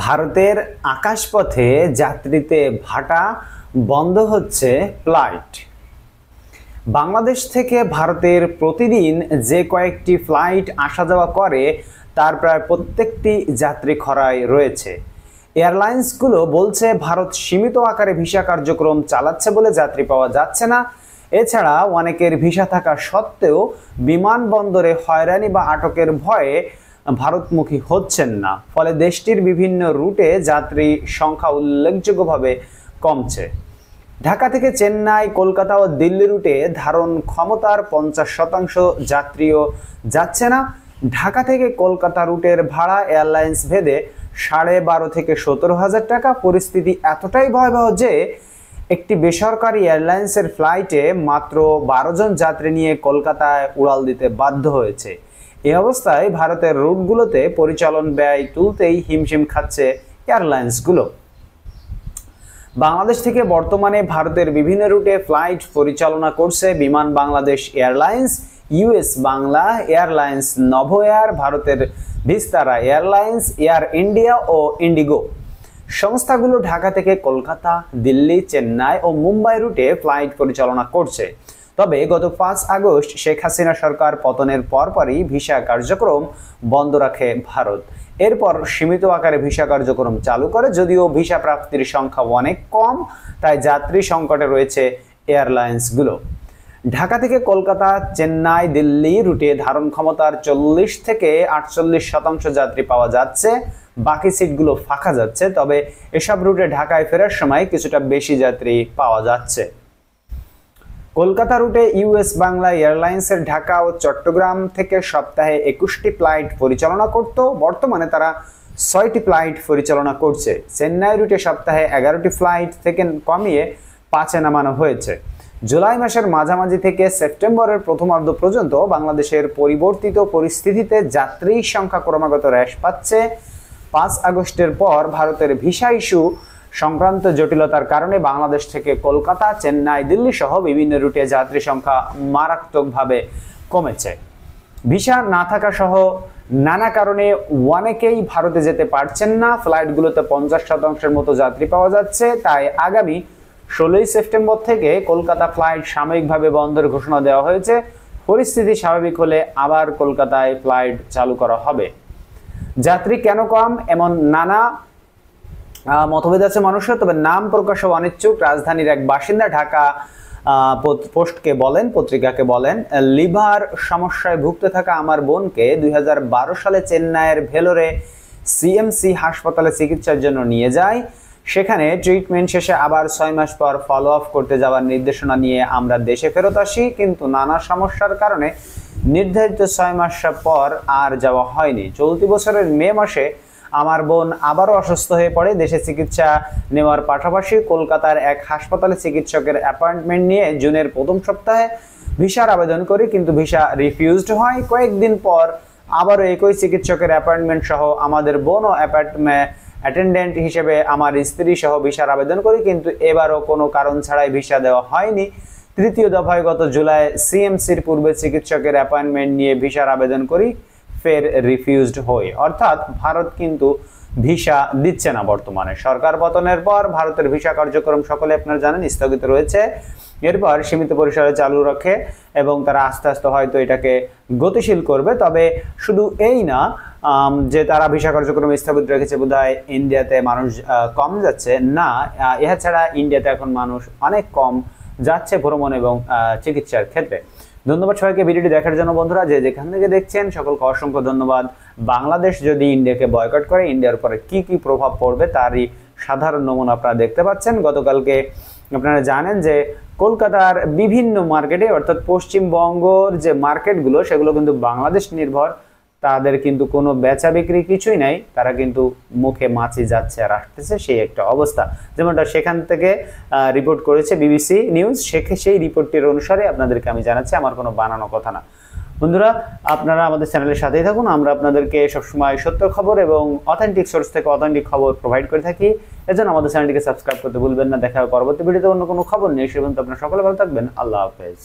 ভারতের আকাশপথে যাত্রীতে ভাটা বন্ধ হচ্ছে ফ্লাইট। বাংলাদেশ থেকে ভারতের প্রতিদিন যে কয়েকটি ফ্লাইট আসা যাওয়া করে তার প্রায় প্রত্যেকটি যাত্রী খরায় রয়েছে। এয়ারলাইন্সগুলো বলছে ভারত সীমিত আকারে ভিসা কার্যক্রম চালাচ্ছে বলে যাত্রী পাওয়া যাচ্ছে না। এছাড়া অনেকের ভিসা থাকা সত্ত্বেও বিমানবন্দরে হয়রানি বা আটকের ভয়ে ভারতমুখী হচ্ছেন না, ফলে দেশটির বিভিন্ন রুটে যাত্রী সংখ্যা উল্লেখযোগ্যভাবে কমছে। ঢাকা থেকে চেন্নাই, কলকাতা ও দিল্লি রুটে ধারণ ক্ষমতার 50% যাত্রীও যাচ্ছে না। ঢাকা থেকে কলকাতা রুটের ভাড়া এয়ারলাইন্স ভেদে 12.5 থেকে 17,000 টাকা। পরিস্থিতি এতটাই ভয়াবহ যে একটি বেসরকারি এয়ারলাইন্সের ফ্লাইটে মাত্র 12 জন যাত্রী নিয়ে কলকাতায় উড়াল দিতে বাধ্য হয়েছে। এই অবস্থায় ভারতের রুটগুলোতে পরিচালন ব্যয় তুলতেই হিমশিম খাচ্ছে এয়ারলাইন্সগুলো। বাংলাদেশ থেকে বর্তমানে ভারতের বিভিন্ন রুটে ফ্লাইট পরিচালনা করছে বিমান Bangladesh airlines, US Bangla airlines, Novo air, ভারতের ভিস্তারা এয়ারলাইন্স, এয়ার ইন্ডিয়া ও ইন্ডিগো। সংস্থাগুলো ঢাকা থেকে কলকাতা, দিল্লি, চেন্নাই ও মুম্বাই রুটে ফ্লাইট পরিচালনা করছে। তবে গত 5 আগস্ট শেখ হাসিনা সরকার পতনের পরপরই ভিসা কার্যক্রম বন্ধ রাখে ভারত। এরপর সীমিত আকারে ভিসা কার্যক্রম চালু করে। যদিও ভিসা প্রাপ্তির সংখ্যা অনেক কম, তাই যাত্রী সংকটে রয়েছে এয়ারলাইন্সগুলো। ঢাকা থেকে কলকাতা, চেন্নাই, দিল্লি রুটে ধারণ ক্ষমতার 40 থেকে 48% যাত্রী পাওয়া যাচ্ছে, বাকি সিটগুলো ফাঁকা যাচ্ছে। তবে এসব রুটে ঢাকায় ফেরার সময় কিছুটা বেশি যাত্রী পাওয়া যাচ্ছে। কলকাতা রুটে ইউএস বাংলা এয়ারলাইন্সের ঢাকা ও চট্টগ্রাম থেকে সপ্তাহে 21টি ফ্লাইট পরিচালনা করত, বর্তমানে তারা 6টি ফ্লাইট পরিচালনা করছে। চেন্নাই রুটে সপ্তাহে 11টি ফ্লাইট থেকে কমিয়ে 5-এ নামানো হয়েছে। জুলাই মাসের মাঝামাঝি থেকে সেপ্টেম্বরের প্রথমার্ধ পর্যন্ত বাংলাদেশের পরিবর্তিত পরিস্থিতিতে যাত্রী সংখ্যা ক্রমাগত হ্রাস পাচ্ছে। 5 আগস্টের পর ভারতের ভিসা ইস্যু সংক্রান্ত জটিলতার কারণে বাংলাদেশ থেকে কলকাতা, চেন্নাই, দিল্লি সহ বিভিন্ন রুটে যাত্রী সংখ্যা মারাত্মকভাবে কমেছে। ভিসা না থাকা সহ নানা কারণে অনেকেই ভারতে যেতে পারছেন না। ফ্লাইটগুলোতে 50% মতো যাত্রী পাওয়া যাচ্ছে। তাই আগামী 16 সেপ্টেম্বর থেকে কলকাতা ফ্লাইট সাময়িকভাবে বন্ধের ঘোষণা দেওয়া হয়েছে। পরিস্থিতি স্বাভাবিক হলে আবার কলকাতায় ফ্লাইট চালু করা হবে। যাত্রী কেন কম, এমন নানা মতভেদ আছে মানুষের, তবে নাম প্রকাশে অনিচ্ছুক রাজধানীর এক বাসিন্দা ঢাকা পোস্টকে বলেন, পত্রিকাকে বলেন, লিভার সমস্যায় ভুগতে থাকা আমার বোনকে 2012 সালে চেন্নাইয়ের ভেলোরে সিএমসি হাসপাতালে চিকিৎসার জন্য নিয়ে যায়। সেখানে ট্রিটমেন্ট শেষে আবার 6 মাস পর ফলো আপ করতে যাওয়ার নির্দেশনা নিয়ে আমরা দেশে ফেরত আসি, কিন্তু নানা সমস্যার কারণে নির্ধারিত 6 মাস পর আর যাওয়া হয়নি। চলতি বছরের মে মাসে আমার বোন আবারও অসুস্থ হয়ে পড়ে। দেশে চিকিৎসা নেওয়ার পাশাপাশি কলকাতার এক হাসপাতালে চিকিৎসকের অ্যাপয়েন্টমেন্ট নিয়ে জুনের প্রথম সপ্তাহে ভিসার আবেদন করি, কিন্তু ভিসা রিফিউজড হয়। কয়েকদিন পর আবারও একই চিকিৎসকের অ্যাপয়েন্টমেন্ট সহ আমাদের বোনও অ্যাটেন্ডেন্ট হিসেবে আমার স্ত্রী সহ ভিসার আবেদন করি, কিন্তু এবারও কোনো কারণ ছাড়াই ভিসা দেওয়া হয়নি। তৃতীয় দফায় গত জুলাই সিএমসির পূর্বে চিকিৎসকের অ্যাপয়েন্টমেন্ট নিয়ে ভিসার আবেদন করি, ফের রিফিউজড হই। অর্থাৎ ভারত কিন্তু ভিসা দিচ্ছে না। বর্তমানে সরকার পতনের পর ভারতের ভিসা কার্যক্রম সকলে আপনারা জানেন স্থগিত রয়েছে। এরপর সীমিত পরিসরে চালু রাখে এবং তারা আস্তে আস্তে হয়তো এটাকে গতিশীল করবে। তবে শুধু এই না যে তারা ভিসা কার্যক্রম স্থগিত রেখেছে বোধহয় ইন্ডিয়াতে মানুষ কম যাচ্ছে, না, এছাড়া ইন্ডিয়াতে এখন মানুষ অনেক কম যাচ্ছে ভ্রমণ এবং চিকিৎসার ক্ষেত্রে। ধন্যবাদ সবাইকে ভিডিওটি দেখার জন্য। বন্ধুরা যে যেখান থেকে দেখছেন সকলকে অসংখ্য ধন্যবাদ। বাংলাদেশ যদি ইন্ডিয়াকে বয়কট করে ইন্ডিয়ার উপরে কি কি প্রভাব পড়বে তারই সাধারণ নমুনা আপনারা দেখতে পাচ্ছেন। গতকালকে আপনারা জানেন যে কলকাতার বিভিন্ন মার্কেটে, অর্থাৎ পশ্চিমবঙ্গর যে মার্কেটগুলো সেগুলো কিন্তু বাংলাদেশ নির্ভর, তাদের কিন্তু কোনো বেচা বিক্রি কিছুই নাই, তারা কিন্তু মুখে মাছি যাচ্ছে আর আসতেছে, সেই একটা অবস্থা। যেমনটা সেখান থেকে রিপোর্ট করেছে বিবিসি নিউজ, সেই রিপোর্টটির অনুসারে আপনাদেরকে আমি জানাচ্ছি, আমার কোনো বানানো কথা না। বন্ধুরা আপনারা আমাদের চ্যানেলের সাথেই থাকুন, আমরা আপনাদেরকে সবসময় সত্য খবর এবং অথেন্টিক সোর্স থেকে অথেন্টিক খবর প্রোভাইড করে থাকি। এজন্য আমাদের চ্যানেলটিকে সাবস্ক্রাইব করতে ভুলবেন না। দেখা হবে পরবর্তী ভিডিওতে অন্য কোনো খবর নিয়ে। সে পর্যন্ত আপনারা সকলে ভালো থাকবেন। আল্লাহ হাফেজ।